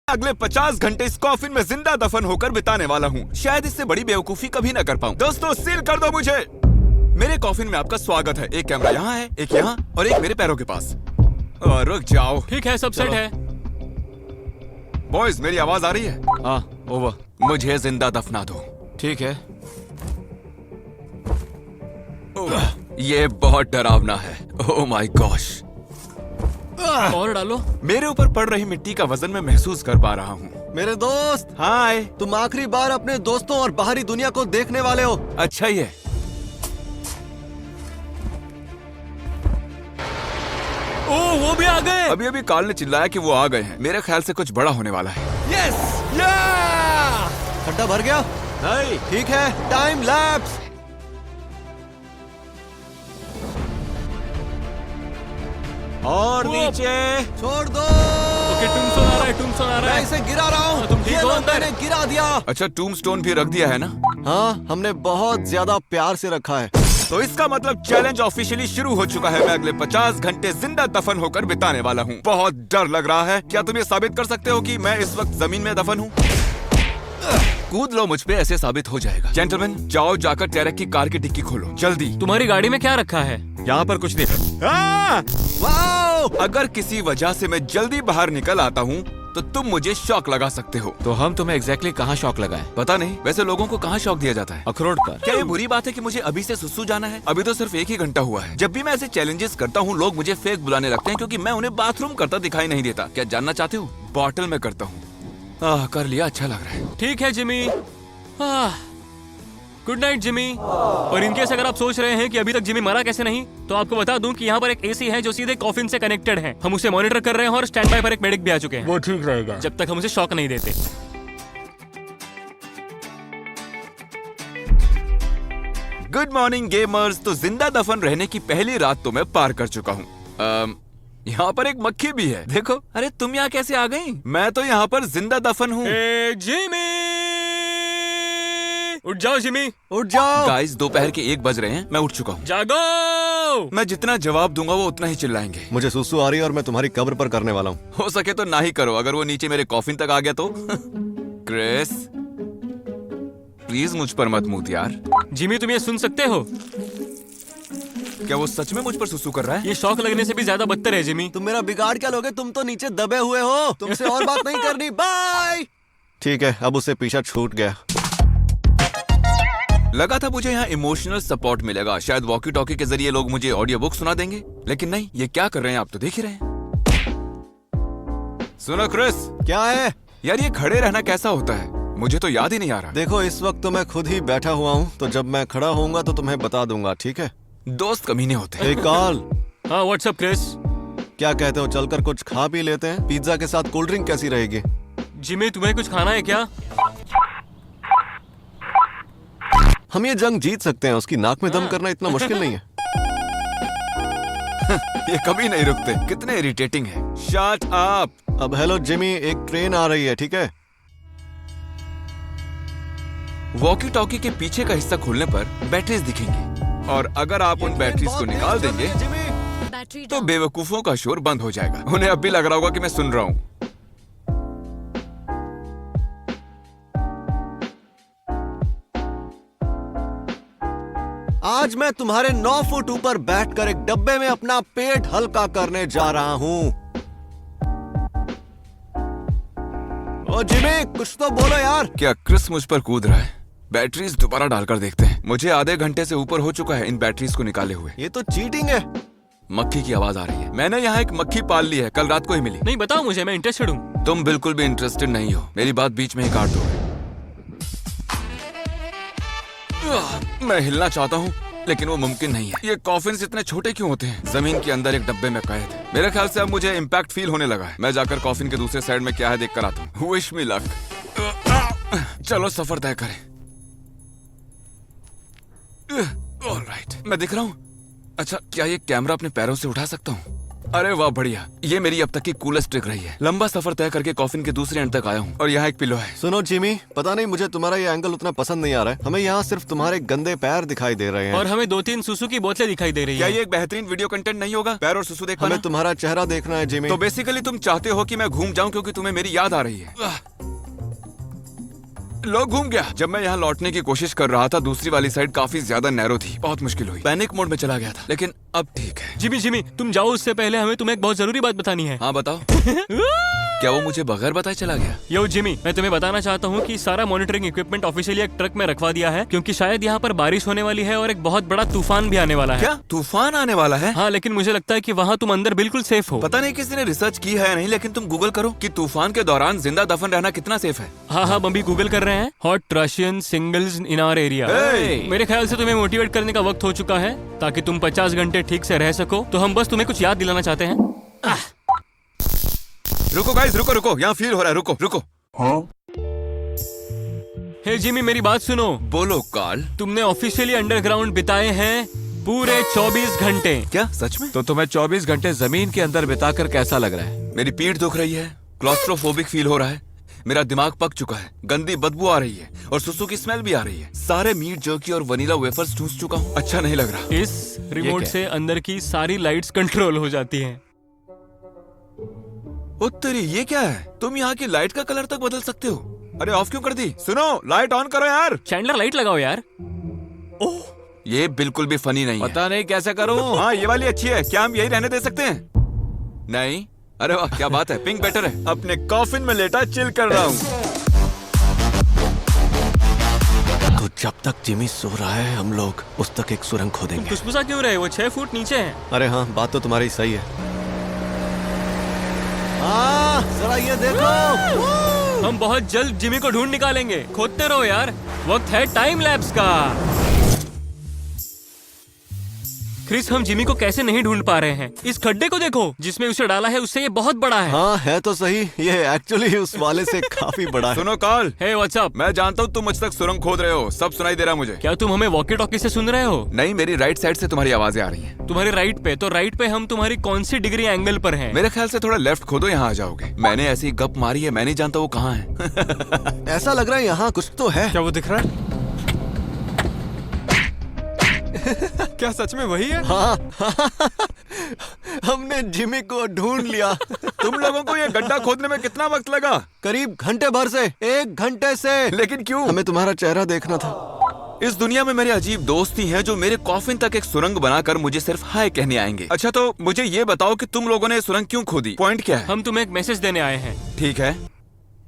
अगले 50 घंटे इस कॉफिन में जिंदा दफन होकर बिताने वाला हूँ। शायद इससे बड़ी बेवकूफी कभी न कर पाऊँ। दोस्तों सील कर दो मुझे। मेरे कॉफिन में आपका स्वागत है। एक कैमरा यहाँ है, एक यहाँ और एक मेरे पैरों के पास। रुक जाओ। ठीक है, सब सेट है। बॉयज मेरी आवाज आ रही है? हाँ, ओवर। मुझे जिंदा दफना दो। ठीक है। ये बहुत डरावना है। Oh my gosh. और डालो। मेरे ऊपर पड़ रही मिट्टी का वजन मैं महसूस कर पा रहा हूँ। मेरे दोस्त, हाय। तुम आखिरी बार अपने दोस्तों और बाहरी दुनिया को देखने वाले हो। अच्छा ही है। ओह, वो भी आ गए। अभी अभी कार्ल ने चिल्लाया कि वो आ गए हैं। मेरे ख्याल से कुछ बड़ा होने वाला है। यस, खड्डा भर गया? नहीं। ठीक है, टाइम लैप्स। और नीचे छोड़ दो। ओके, टूम्बस्टोन आ रहा है, टूम्बस्टोन आ रहा मैं है। इसे गिरा रहा हूँ। तुम ठीक ये हो लो, अंदर? मैंने गिरा दिया। अच्छा, टूम्बस्टोन भी रख दिया है ना? हाँ, हमने बहुत ज्यादा प्यार से रखा है। तो इसका मतलब चैलेंज ऑफिशियली शुरू हो चुका है। मैं अगले 50 घंटे जिंदा दफन होकर बिताने वाला हूँ। बहुत डर लग रहा है। क्या तुम ये साबित कर सकते हो कि मैं इस वक्त जमीन में दफन हूँ? कूद लो मुझ पे, ऐसे साबित हो जाएगा। जेंटलमैन, जाओ जाकर टेरेक की कार की डिक्की खोलो जल्दी। तुम्हारी गाड़ी में क्या रखा है? यहाँ पर कुछ नहीं। वाओ! अगर किसी वजह से मैं जल्दी बाहर निकल आता हूँ तो तुम मुझे शॉक लगा सकते हो। तो हम तुम्हें एग्जैक्टली कहाँ शॉक लगाएं? पता नहीं, वैसे लोगों को कहाँ शॉक दिया जाता है? अखरोट पर। क्या ये बुरी बात है कि मुझे अभी से सुसु जाना है? अभी तो सिर्फ 1 ही घंटा हुआ है। जब भी मैं ऐसे चैलेंजेस करता हूँ लोग मुझे फेक बुलाने लगते हैं क्योंकि मैं उन्हें बाथरूम करता दिखाई नहीं देता। क्या जानना चाहते हो? बॉटल में करता हूँ। कर लिया, अच्छा लग रहा है। ठीक है जिमी। Good night Jimmy. और इनकेस अगर आप सोच रहे हैं कि अभी तक जिमी मरा कैसे नहीं, तो आपको बता दूं कि यहाँ पर एक एसी है जो सीधे कॉफिन से कनेक्टेड है। हम उसे मॉनिटर कर रहे हैं और स्टैंड बाय पर एक मेडिक भी आ चुके हैं। वो ठीक रहेगा जब तक हम उसे शॉक नहीं देते। Good morning gamers. तो जिंदा दफन रहने की पहली रात तो मैं पार कर चुका हूँ। यहाँ पर एक मक्खी भी है, देखो। अरे तुम यहाँ कैसे आ गई? मैं तो यहाँ पर जिंदा दफन हूँ। जिमी, उठ जाओ जिमी, उठ जाओ। गाइस, दोपहर के 1 बज रहे हैं। मैं उठ चुका हूँ। जागो। मैं जितना जवाब दूंगा वो उतना ही चिल्लाएंगे। मुझे सुसु आ रही है और मैं तुम्हारी कब्र पर करने वाला हूँ। हो सके तो ना ही करो। अगर वो नीचे मेरे कॉफिन तक आ गया तो क्रिस, प्लीज मुझ पर मत मूत यार। जिमी, तुम ये सुन सकते हो? क्या वो सच में मुझ पर सुसु कर रहा है? ये शॉक लगने से भी ज्यादा बदतर है जिमी। तुम मेरा बिगाड़ क्या लोगे? तुम तो नीचे दबे हुए हो। तुमसे और बात नहीं करनी। बाय। ठीक है, अब उसे पीछा छूट गया। लगा था मुझे यहाँ इमोशनल सपोर्ट मिलेगा। शायद वॉकी टॉकी के जरिए लोग मुझे ऑडियो बुक सुना देंगे, लेकिन नहीं। ये क्या कर रहे हैं आप तो देख ही रहे हैं। सुनो क्रिस। क्या है? यार ये खड़े रहना कैसा होता है? मुझे तो याद ही नहीं आ रहा। देखो, इस वक्त तो मैं खुद ही बैठा हुआ हूँ, तो जब मैं खड़ा होऊंगा तो तुम्हें बता दूंगा, ठीक है? दोस्त कमीने होते हैं। एक कॉल। हाँ, व्हाट्सअप क्रिस। क्या कहते हो, चलकर कुछ खा पी लेते हैं? पिज्जा के साथ कोल्ड ड्रिंक कैसी रहेगी? जिमी, तुम्हें कुछ खाना है क्या? हम ये जंग जीत सकते हैं। उसकी नाक में दम करना इतना मुश्किल नहीं है। ये कभी नहीं रुकते। कितने इरिटेटिंग है। Shut up. अब हेलो जिमी, एक ट्रेन आ रही है, ठीक है? वॉकी टॉकी के पीछे का हिस्सा खोलने पर बैटरीज दिखेंगी, और अगर आप उन बैटरीज को निकाल देंगे तो बेवकूफों का शोर बंद हो जाएगा। उन्हें अब भी लग रहा होगा कि मैं सुन रहा हूँ। आज मैं तुम्हारे 9 फुट ऊपर बैठकर एक डब्बे में अपना पेट हल्का करने जा रहा हूँ। ओ जिमी, कुछ तो बोलो यार। क्या क्रिस मुझ पर कूद रहा है? बैटरीज दोबारा डालकर देखते हैं। मुझे आधे घंटे से ऊपर हो चुका है इन बैटरीज को निकाले हुए। ये तो चीटिंग है। मक्खी की आवाज आ रही है। मैंने यहाँ एक मक्खी पाल ली है, कल रात को ही मिली। नहीं, बताओ मुझे, मैं इंटरेस्टेड हूँ। तुम बिल्कुल भी इंटरेस्टेड नहीं हो। मेरी बात बीच में ही काट दो। मैं हिलना चाहता हूँ लेकिन वो मुमकिन नहीं है। ये कॉफिन्स इतने छोटे क्यों होते हैं? जमीन के अंदर एक डब्बे में कैद। मेरे ख्याल से अब मुझे इम्पैक्ट फील होने लगा है। मैं जाकर कॉफिन के दूसरे साइड में क्या है देख कर आता हूँ। Wish me luck. चलो सफर तय करें। ऑलराइट, मैं दिख रहा हूँ। अच्छा, क्या ये कैमरा अपने पैरों से उठा सकता हूँ? अरे वाह बढ़िया, ये मेरी अब तक की कूलेस्ट ट्रिक रही है। लंबा सफर तय करके कॉफिन के दूसरे एंड तक आया हूँ और यहाँ एक पिलो है। सुनो जिमी, पता नहीं मुझे तुम्हारा ये एंगल उतना पसंद नहीं आ रहा है। हमें यहाँ सिर्फ तुम्हारे गंदे पैर दिखाई दे रहे हैं। और हमें 2-3 सुसु की बोतलें दिखाई दे रही क्या है। ये एक बेहतरीन वीडियो कंटेंट नहीं होगा? पैर और सुसु देख पाना? हमें तुम्हारा चेहरा देखना है जिमी। तो बेसिकली तुम चाहते हो कि मैं घूम जाऊं क्योंकि तुम्हें मेरी याद आ रही है। लो घूम गया। जब मैं यहाँ लौटने की कोशिश कर रहा था, दूसरी वाली साइड काफी ज्यादा नैरो थी, बहुत मुश्किल हुई। पैनिक मोड में चला गया था, लेकिन अब ठीक है। जिमी तुम जाओ, उससे पहले हमें तुम्हें एक बहुत जरूरी बात बतानी है। हाँ बताओ। क्या वो मुझे बगैर बताए चला गया? यो जिमी, मैं तुम्हें बताना चाहता हूँ कि सारा मॉनिटरिंग इक्विपमेंट ऑफिशियली एक ट्रक में रखवा दिया है, क्योंकि शायद यहाँ पर बारिश होने वाली है और एक बहुत बड़ा तूफान भी आने वाला है। क्या तूफान आने वाला है? हाँ, लेकिन मुझे लगता है कि वहाँ तुम अंदर बिल्कुल सेफ हो। पता नहीं किसी ने रिसर्च की है या नहीं, लेकिन तुम गूगल करो कि तूफान के दौरान जिंदा दफन रहना कितना सेफ है। हाँ, हम अभी गूगल कर रहे हैं। Hot Russian singles in our area. Hey! मेरे ख्याल से तुम्हें मोटिवेट करने का वक्त हो चुका है, ताकि तुम 50 घंटे ठीक से रह सको। तो हम बस तुम्हें कुछ याद दिलाना चाहते हैं। रुको गाइस, रुको, यहाँ फील हो रहा है। रुको। हे जिमी, मेरी बात सुनो। बोलो कार्ल। तुमने ऑफिशियली अंडरग्राउंड बिताए हैं पूरे 24 घंटे। क्या सच में? तो तुम्हें 24 घंटे जमीन के अंदर बिताकर कैसा लग रहा है? मेरी पीठ दुख रही है, क्लॉस्ट्रोफोबिक फील हो रहा है, मेरा दिमाग पक चुका है, गंदी बदबू आ रही है और सुसु की स्मेल भी आ रही है। सारे मीट जर्की और वनीला वेफर्स ठूस चुका हूँ। अच्छा नहीं लग रहा। इस रिमोट क्या? से अंदर की सारी लाइट्स कंट्रोल हो जाती हैं। ओ तेरी, ये क्या है? तुम यहाँ की लाइट का कलर तक बदल सकते हो। अरे ऑफ क्यों कर दी? सुनो, लाइट ऑन करो यार। चैंडलर, लाइट लगाओ यार। ये बिल्कुल भी फनी नहीं है। पता नहीं कैसे करूं। हाँ, ये वाली अच्छी है। क्या हम यही रहने दे सकते हैं? नहीं। अरे वाह, क्या बात है, पिंक बेटर है। अपने कॉफिन में लेटा चिल कर रहा हूँ। तो जब तक जिमी सो रहा है, हम लोग उस तक एक सुरंग खोदेंगे। खुशबुसा क्यों रहे? वो 6 फुट नीचे है। अरे हाँ, बात तो तुम्हारी सही है। जरा ये देखो। हम बहुत जल्द जिमी को ढूंढ निकालेंगे। खोदते रहो यार, वक्त है टाइम लैप्स का। क्रिस, हम जिमी को कैसे नहीं ढूंढ पा रहे हैं? इस खड्डे को देखो जिसमें उसे डाला है, उससे ये बहुत बड़ा है। हाँ, है तो सही। ये एक्चुअली उस वाले से काफी बड़ा है। सुनो कार्ल, हे व्हाट्स अप? मैं जानता हूँ तुम मुझ तक सुरंग खोद रहे हो, सब सुनाई दे रहा है मुझे। क्या तुम हमें वॉकी टॉकी से सुन रहे हो? नहीं, मेरी राइट साइड से तुम्हारी आवाजें आ रही हैं। तुम्हारे राइट पे? तो राइट पे हम तुम्हारी कौन सी डिग्री एंगल पर हैं? मेरे ख्याल से थोड़ा लेफ्ट खोदो, यहाँ आ जाओगे। मैंने ऐसी गप मारी है, मैं नहीं जानता वो कहाँ है। ऐसा लग रहा है यहाँ कुछ तो है। क्या वो दिख रहा है? क्या सच में वही है? हाँ, हमने जिमी को ढूंढ लिया। तुम लोगों को ये गड्ढा खोदने में कितना वक्त लगा? करीब घंटे भर से, 1 घंटे से। लेकिन क्यों? हमें तुम्हारा चेहरा देखना था। इस दुनिया में मेरे अजीब दोस्त ही हैं जो मेरे कॉफिन तक एक सुरंग बनाकर मुझे सिर्फ हाय कहने आएंगे। अच्छा, तो मुझे ये बताओ कि तुम लोगों ने सुरंग क्यों खोदी? पॉइंट क्या है? हम तुम्हें एक मैसेज देने आए हैं। ठीक है,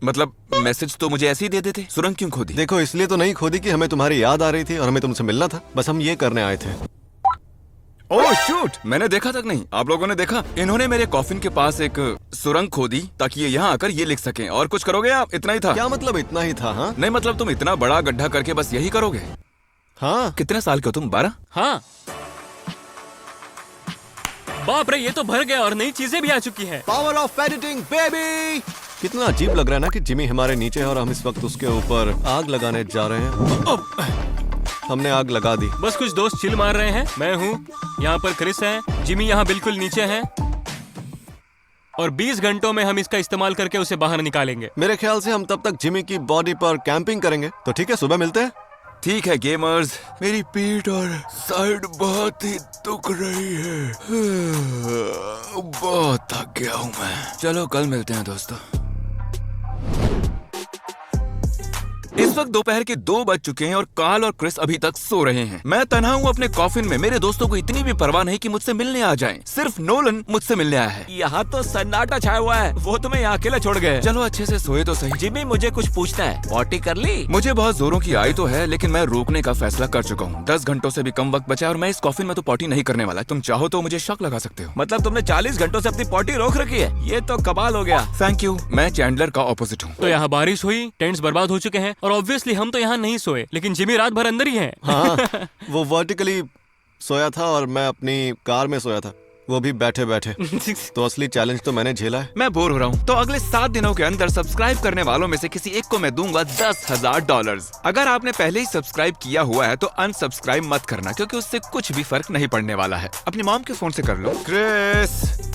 मतलब मैसेज तो मुझे ऐसे ही दे देते। सुरंग क्यों खोदी? देखो, इसलिए तो नहीं खोदी कि हमें तुम्हारी याद आ रही थी और हमें तुमसे मिलना था। बस हम ये करने आए थे। ओह शूट, मैंने देखा तक नहीं। आप लोगों ने देखा? इन्होंने मेरे कॉफिन के पास एक सुरंग खोदी ताकि ये यहाँ आकर ये लिख सकें। और कुछ करोगे आप? इतना ही था? क्या मतलब इतना ही था? हाँ नहीं, मतलब तुम इतना बड़ा गड्ढा करके बस यही करोगे? हाँ। कितने साल के हो तुम? 12? हाँ। बाप रे, ये तो भर गया और नई चीजें भी आ चुकी हैं। Power of editing baby. कितना अजीब लग रहा है ना कि जिमी हमारे नीचे है और हम इस वक्त उसके ऊपर आग लगाने जा रहे हैं। हमने आग लगा दी। बस कुछ दोस्त चिल मार रहे हैं। मैं हूँ यहाँ पर, क्रिस है, जिमी यहाँ बिल्कुल नीचे है और 20 घंटों में हम इसका इस्तेमाल करके उसे बाहर निकालेंगे। मेरे ख्याल से हम तब तक जिमी की बॉडी पर कैंपिंग करेंगे। तो ठीक है, सुबह मिलते हैं। ठीक है गेमर्स, मेरी पीठ और साइड बहुत ही दुख रही है। बहुत थक गया हूँ मैं। चलो कल मिलते हैं दोस्तों। इस वक्त दोपहर के 2 बज चुके हैं और कार्ल और क्रिस अभी तक सो रहे हैं। मैं तन्हा हूँ अपने कॉफिन में। मेरे दोस्तों को इतनी भी परवाह नहीं कि मुझसे मिलने आ जाएं। सिर्फ नोलन मुझसे मिलने आया है। यहाँ तो सन्नाटा छाया हुआ है। वो तुम्हें यहाँ अकेला छोड़ गए। चलो अच्छे से सोए तो सही। जिमी, मुझे कुछ पूछना है। पॉटी कर ली? मुझे बहुत जोरों की आई तो है, लेकिन मैं रोकने का फैसला कर चुका हूँ। 10 घंटों से भी कम वक्त बचा और मैं इस कॉफिन में तो पॉटी नहीं करने वाला। तुम चाहो तो मुझे शक लगा सकते हो। मतलब तुमने 40 घंटों से अपनी पॉटी रोक रखी है? ये तो कमाल हो गया। Thank you. मैं चैंडलर का ऑपोजिट हूँ। तो यहाँ बारिश हुई, टेंट्स बर्बाद हो चुके हैं और ऑब्वियसली हम तो यहाँ नहीं सोए, लेकिन जिमी रात भर अंदर ही है। हाँ, वो वर्टिकली सोया था और मैं अपनी कार में सोया था। वो भी बैठे बैठे। तो असली चैलेंज तो मैंने झेला है। मैं बोर हो रहा हूँ, तो अगले 7 दिनों के अंदर सब्सक्राइब करने वालों में से किसी एक को मैं दूंगा $10,000। अगर आपने पहले ही सब्सक्राइब किया हुआ है तो अनसब्सक्राइब मत करना, क्योंकि उससे कुछ भी फर्क नहीं पड़ने वाला है। अपनी मॉम के फोन से कर लो। क्रिस,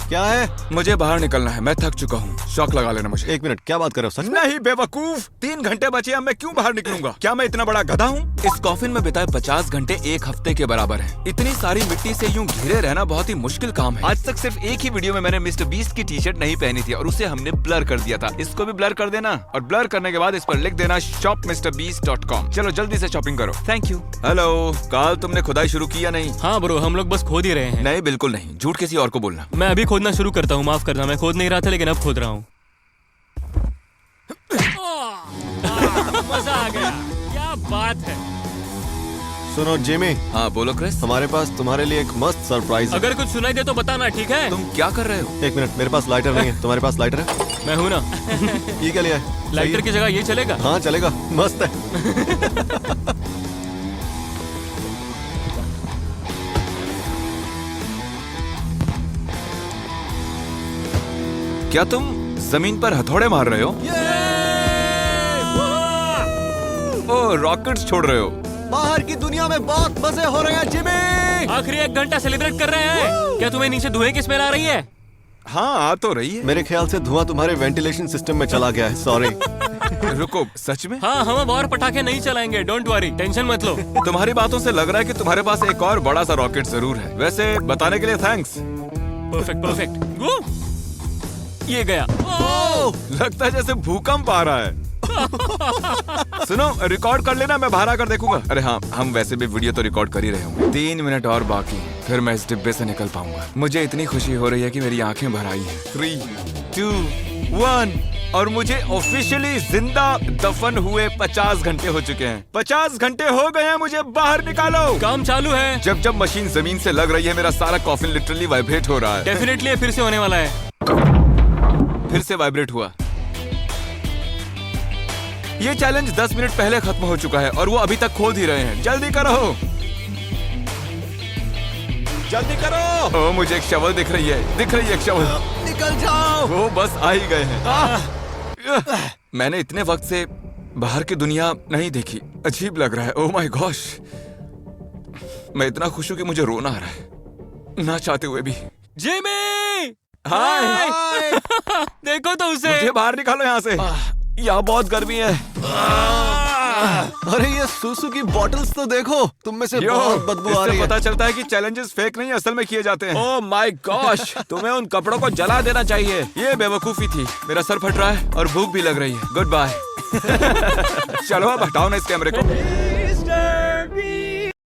क्या है? मुझे बाहर निकलना है, मैं थक चुका हूँ। शॉक लगा लेना मुझे। 1 मिनट, क्या बात कर रहे हो? सच में? नहीं बेवकूफ, 3 घंटे बचे, अब मैं क्यों बाहर निकलूंगा? क्या मैं इतना बड़ा गधा हूँ? इस कॉफिन में बिताए 50 घंटे 1 हफ्ते के बराबर है। इतनी सारी मिट्टी से यूं घिरे रहना बहुत ही मुश्किल काम है। आज तक सिर्फ एक ही वीडियो में मैंने मिस्टर बीस्ट की टी-शर्ट नहीं पहनी थी और उसे हमने ब्लर कर दिया था। इसको भी ब्लर कर देना और ब्लर करने के बाद इस पर लिख देना shopmrbeast.com। चलो जल्दी से शॉपिंग करो। Thank you. हेलो काल, तुमने खुदाई शुरू की या नहीं? हाँ ब्रो, हम लोग बस खोद ही रहे हैं। नहीं बिल्कुल नहीं, झूठ किसी और को बोलना। मैं अभी खोदना शुरू करता हूँ, माफ करना, मैं खोद नहीं रहा था लेकिन अब खोद रहा हूँ। मजा आ गया, क्या बात है। सुनो जिमी, हाँ बोलो क्रिस। हमारे पास तुम्हारे लिए एक मस्त सरप्राइज है। अगर कुछ सुनाई दे तो बताना, ठीक है? तुम क्या कर रहे हो? 1 मिनट, मेरे पास लाइटर नहीं है। तुम्हारे पास लाइटर है? मैं हूँ ना। ये क्या लिया है? लाइटर सही की जगह ये चलेगा? है? हाँ चलेगा, मस्त है। क्या तुम जमीन पर हथौड़े मार रहे हो? ओ, रॉकेट्स छोड़ रहे हो? बाहर की दुनिया में बहुत मजे हो रहे हैं जिमी। आखिरी 1 घंटा सेलिब्रेट कर रहे हैं। क्या तुम्हें नीचे धुएं की स्मेल आ रही है? हाँ आ तो रही है। मेरे ख्याल से धुआं तुम्हारे वेंटिलेशन सिस्टम में चला गया है। सॉरी। रुको, सच में? हाँ, हम अब और पटाखे नहीं चलाएंगे, डोंट वरी, टेंशन मत लो। तुम्हारी बातों से लग रहा है कि तुम्हारे पास एक और बड़ा सा रॉकेट जरूर है। वैसे बताने के लिए थैंक्स। Perfect perfect. ये गया। लगता है जैसे भूकंप आ रहा है। सुनो, रिकॉर्ड कर लेना, मैं बाहर आकर देखूंगा। अरे हाँ, हम वैसे भी वीडियो तो रिकॉर्ड कर ही रहे होंगे। 3 मिनट और बाकी, फिर मैं इस डिब्बे से निकल पाऊंगा। मुझे इतनी खुशी हो रही है कि मेरी आंखें भर आई हैं। 3, 2, 1 और मुझे ऑफिशियली जिंदा दफन हुए 50 घंटे हो चुके हैं। 50 घंटे हो गए हैं, मुझे बाहर निकालो। काम चालू है। जब जब मशीन जमीन से लग रही है, मेरा सारा कॉफिन लिटरली वाइब्रेट हो रहा है। डेफिनेटली फिर से होने वाला है। फिर से वाइब्रेट हुआ। ये चैलेंज 10 मिनट पहले खत्म हो चुका है और वो अभी तक खोद ही रहे हैं। जल्दी करो, जल्दी करो। ओ, मुझे एक शवल दिख रही है एक शवल। निकल जाओ। वो बस आ ही गए हैं। मैंने इतने वक्त से बाहर की दुनिया नहीं देखी, अजीब लग रहा है। ओह माय गॉश, मैं इतना खुश हूं कि मुझे रोना आ रहा है, ना चाहते हुए भी। जिमी! हाय। देखो तो उसे। मुझे बाहर निकालो यहाँ से, यहाँ बहुत गर्मी है। अरे ये सूसू की बॉटल्स तो देखो, तुम में से यो, बहुत बदबू आ रही इससे है। पता चलता है कि चैलेंजेस फेक नहीं असल में किए जाते हैं। ओह माय गॉश, तुम्हें उन कपड़ों को जला देना चाहिए। ये बेवकूफी थी। मेरा सर फट रहा है और भूख भी लग रही है। Good bye. चलो अब हटाओ ना इस कैमरे को।